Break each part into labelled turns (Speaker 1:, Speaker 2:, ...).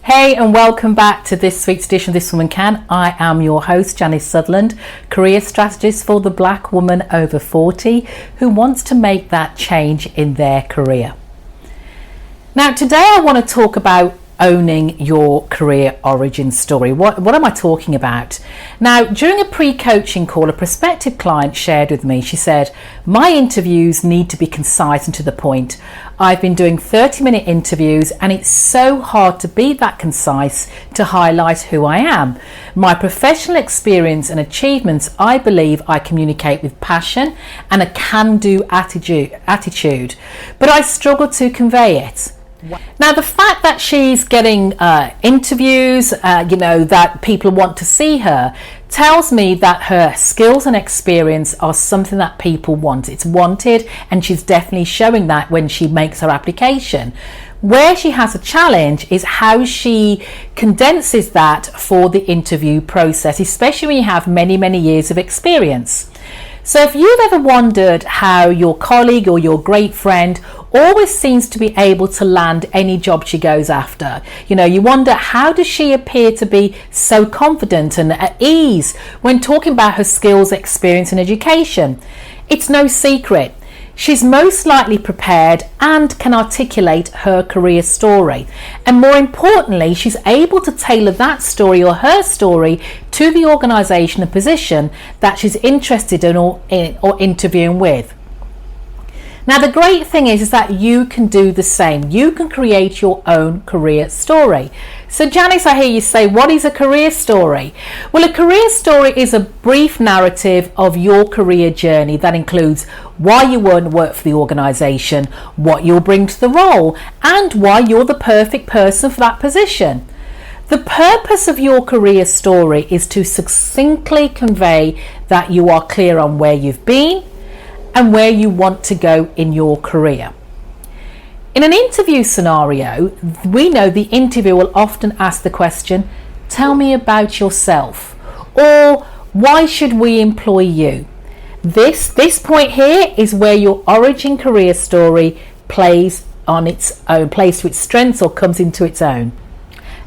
Speaker 1: Hey, and welcome back to this week's edition of This Woman Can. I am your host, Janice Sutherland, career strategist for the Black woman over 40 who wants to make that change in their career. Now, today I want to talk about owning your career origin story. What am I talking about? Now, during a pre-coaching call, a prospective client shared with me, she said, my interviews need to be concise and to the point. I've been doing 30-minute interviews and it's so hard to be that concise to highlight who I am. My professional experience and achievements, I believe I communicate with passion and a can-do attitude, but I struggle to convey it. Now, the fact that she's getting interviews, that people want to see her, tells me that her skills and experience are something that people want. It's wanted, and she's definitely showing that when she makes her application. Where she has a challenge is how she condenses that for the interview process, especially when you have many, many years of experience. So if you've ever wondered how your colleague or your great friend always seems to be able to land any job she goes after, you wonder, how does she appear to be so confident and at ease when talking about her skills, experience and education? It's no secret. She's most likely prepared and can articulate her career story. And more importantly, she's able to tailor that story or her story to the organisation and position that she's interested in or interviewing with. Now, the great thing is that you can do the same. You can create your own career story. So, Janice, I hear you say, what is a career story? Well, a career story is a brief narrative of your career journey that includes why you want to work for the organisation, what you'll bring to the role, and why you're the perfect person for that position. The purpose of your career story is to succinctly convey that you are clear on where you've been and where you want to go in your career. In an interview scenario, we know the interviewer will often ask the question, tell me about yourself, or why should we employ you? This point here is where your origin career story plays to its strengths or comes into its own.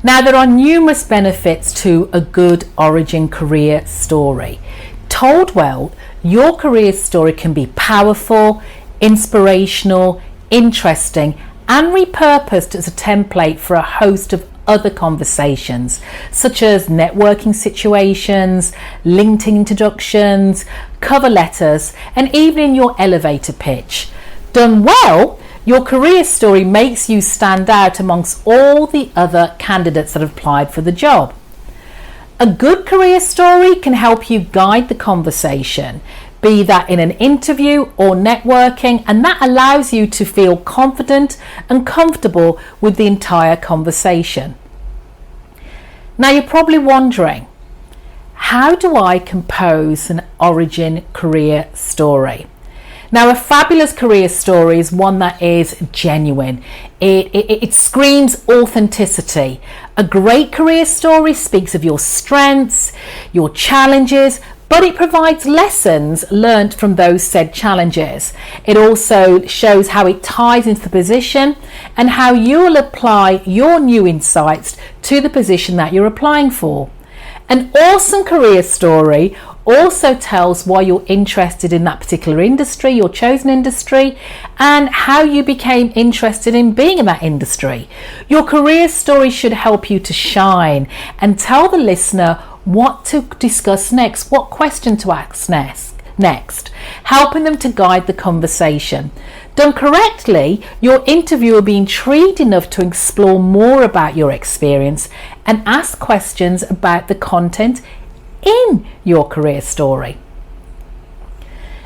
Speaker 1: Now, there are numerous benefits to a good origin career story. Told well, your career story can be powerful, inspirational, interesting, and repurposed as a template for a host of other conversations, such as networking situations, LinkedIn introductions, cover letters, and even in your elevator pitch. Done well, your career story makes you stand out amongst all the other candidates that have applied for the job. A good career story can help you guide the conversation, be that in an interview or networking, and that allows you to feel confident and comfortable with the entire conversation. Now, you're probably wondering, how do I compose an origin career story? Now, a fabulous career story is one that is genuine. It screams authenticity. A great career story speaks of your strengths, your challenges, but it provides lessons learned from those said challenges. It also shows how it ties into the position and how you will apply your new insights to the position that you're applying for. An awesome career story also tells why you're interested in that particular industry, your chosen industry, and how you became interested in being in that industry. Your career story should help you to shine and tell the listener what to discuss next, what question to ask next, helping them to guide the conversation. Done correctly, your interviewer will be intrigued enough to explore more about your experience and ask questions about the content in your career story.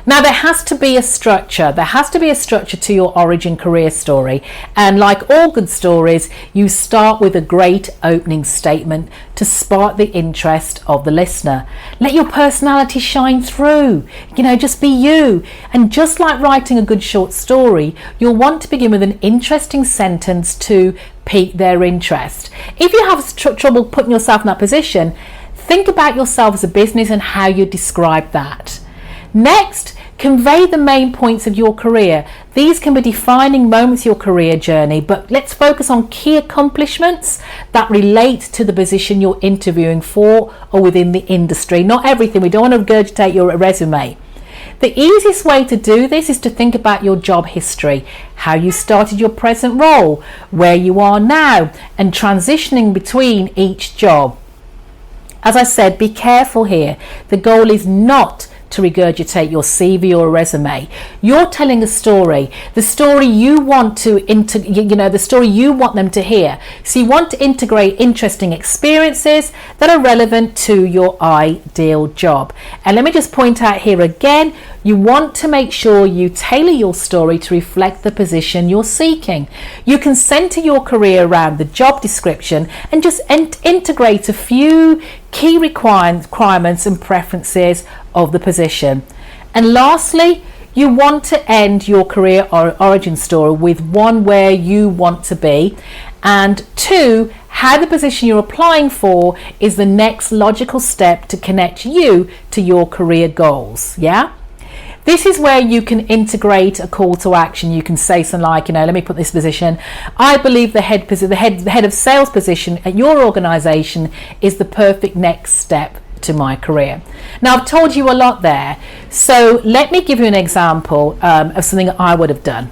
Speaker 1: Now, there has to be a structure. There has to be a structure to your origin career story. And like all good stories, you start with a great opening statement to spark the interest of the listener. Let your personality shine through. Just be you. And just like writing a good short story, you'll want to begin with an interesting sentence to pique their interest. If you have trouble putting yourself in that position, think about yourself as a business and how you describe that. Next, Convey the main points of your career. These can be defining moments of your career journey, but let's focus on key accomplishments that relate to the position you're interviewing for or within the industry. Not everything. We don't want to regurgitate your resume. The easiest way to do this is to think about your job history, how you started your present role, where you are now, and transitioning between each job. As I said, be careful here. The goal is not to regurgitate your CV or resume. You're telling a story, the story you want the story you want them to hear. So you want to integrate interesting experiences that are relevant to your ideal job. And let me just point out here again, you want to make sure you tailor your story to reflect the position you're seeking. You can center your career around the job description and just integrate a few key requirements and preferences of the position. And lastly, you want to end your career origin story with one, where you want to be, and two, how the position you're applying for is the next logical step to connect you to your career goals. Yeah? This is where you can integrate a call to action. You can say something like, let me put this position. I believe the head of sales position at your organization is the perfect next step to my career. Now, I've told you a lot there, so let me give you an example of something I would have done.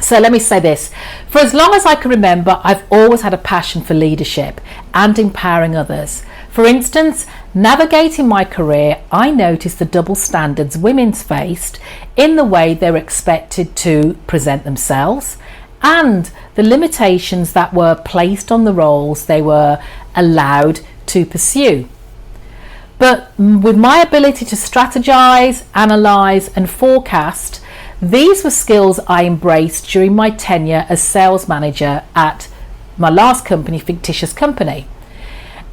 Speaker 1: So let me say this. For as long as I can remember, I've always had a passion for leadership and empowering others. For instance, navigating my career, I noticed the double standards women faced in the way they were expected to present themselves and the limitations that were placed on the roles they were allowed to pursue. But with my ability to strategize, analyze, and forecast, these were skills I embraced during my tenure as sales manager at my last company, fictitious company.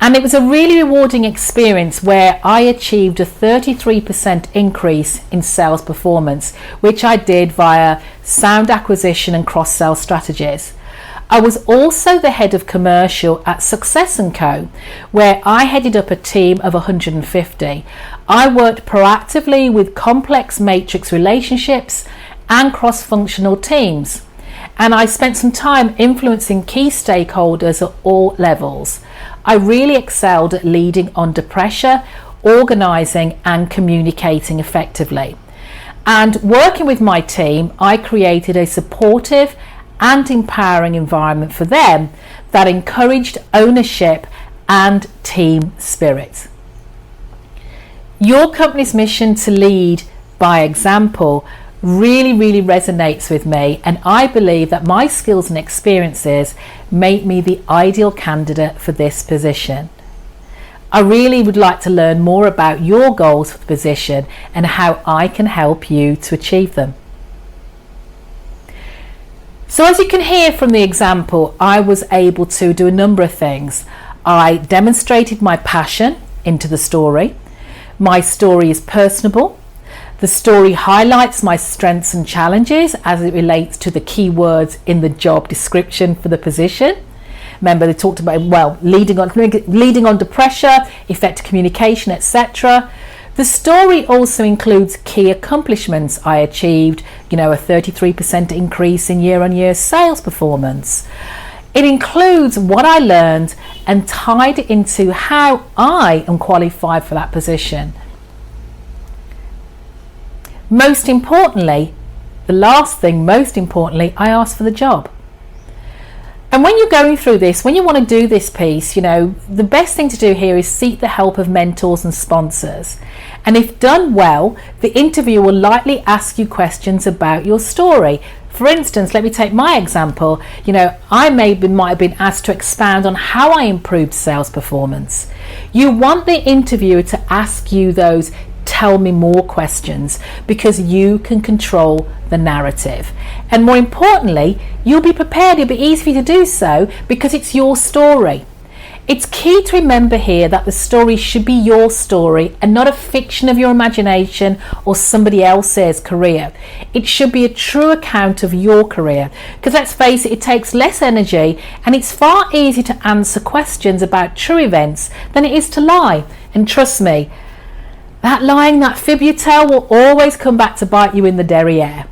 Speaker 1: And it was a really rewarding experience where I achieved a 33% increase in sales performance, which I did via sound acquisition and cross-sell strategies. I was also the head of commercial at Success & Co, where I headed up a team of 150. I worked proactively with complex matrix relationships and cross-functional teams. And I spent some time influencing key stakeholders at all levels. I really excelled at leading under pressure, organising and communicating effectively. And working with my team, I created a supportive and empowering environment for them that encouraged ownership and team spirit. Your company's mission to lead by example really resonates with me, and I believe that my skills and experiences make me the ideal candidate for this position. I really would like to learn more about your goals for the position and how I can help you to achieve them. So as you can hear from the example, I was able to do a number of things. I demonstrated my passion into the story. My story is personable. The story highlights my strengths and challenges as it relates to the keywords in the job description for the position. Remember, they talked about, leading under pressure, effective communication, etc. The story also includes key accomplishments I achieved, a 33% increase in year-on-year sales performance. It includes what I learned and tied it into how I am qualified for that position. Most importantly, I asked for the job. And when you're going through this, when you want to do this piece, the best thing to do here is seek the help of mentors and sponsors. And if done well, the interviewer will likely ask you questions about your story. For instance, let me take my example. I might have been asked to expound on how I improved sales performance. You want the interviewer to ask you those tell me more questions because you can control the narrative. And more importantly, you'll be prepared, it'll be easy for you to do so because it's your story. It's key to remember here that the story should be your story and not a fiction of your imagination or somebody else's career. It should be a true account of your career, because let's face it, it takes less energy and it's far easier to answer questions about true events than it is to lie. And trust me, That lying, that fib you tell will always come back to bite you in the derriere.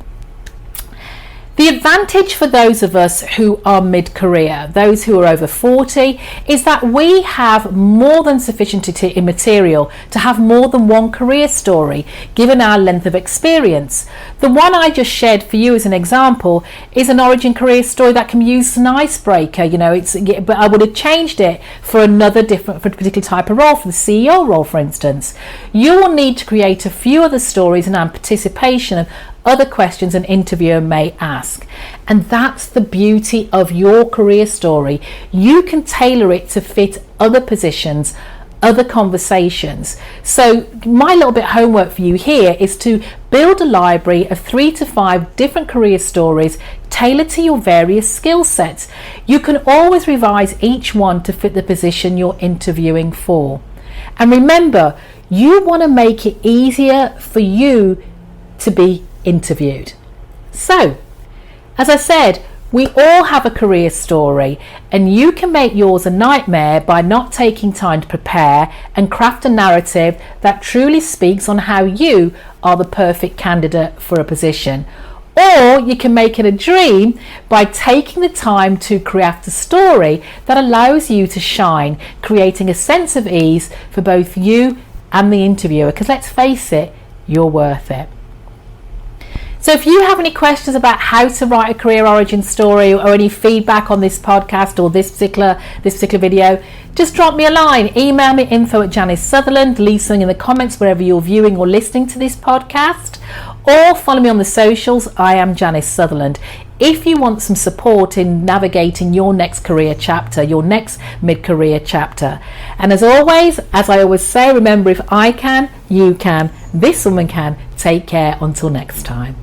Speaker 1: The advantage for those of us who are mid-career, those who are over 40, is that we have more than sufficient material to have more than one career story, given our length of experience. The one I just shared for you as an example is an origin career story that can be used as an icebreaker. But I would have changed it for for a particular type of role, for the CEO role, for instance. You will need to create a few other stories and anticipation of other questions an interviewer may ask. And that's the beauty of your career story. You can tailor it to fit other positions, other conversations. So my little bit of homework for you here is to build a library of 3 to 5 different career stories tailored to your various skill sets. You can always revise each one to fit the position you're interviewing for. And remember, you want to make it easier for you to be interviewed. So, as I said, we all have a career story, and you can make yours a nightmare by not taking time to prepare and craft a narrative that truly speaks on how you are the perfect candidate for a position. Or you can make it a dream by taking the time to craft a story that allows you to shine, creating a sense of ease for both you and the interviewer, because let's face it, you're worth it. So if you have any questions about how to write a career origin story, or any feedback on this podcast or this particular video, just drop me a line. Email me info@Janice Sutherland, leave something in the comments wherever you're viewing or listening to this podcast, or follow me on the socials. I am Janice Sutherland. If you want some support in navigating your next career chapter, your next mid-career chapter. And as always, as I always say, remember, if I can, you can, this woman can. Take care until next time.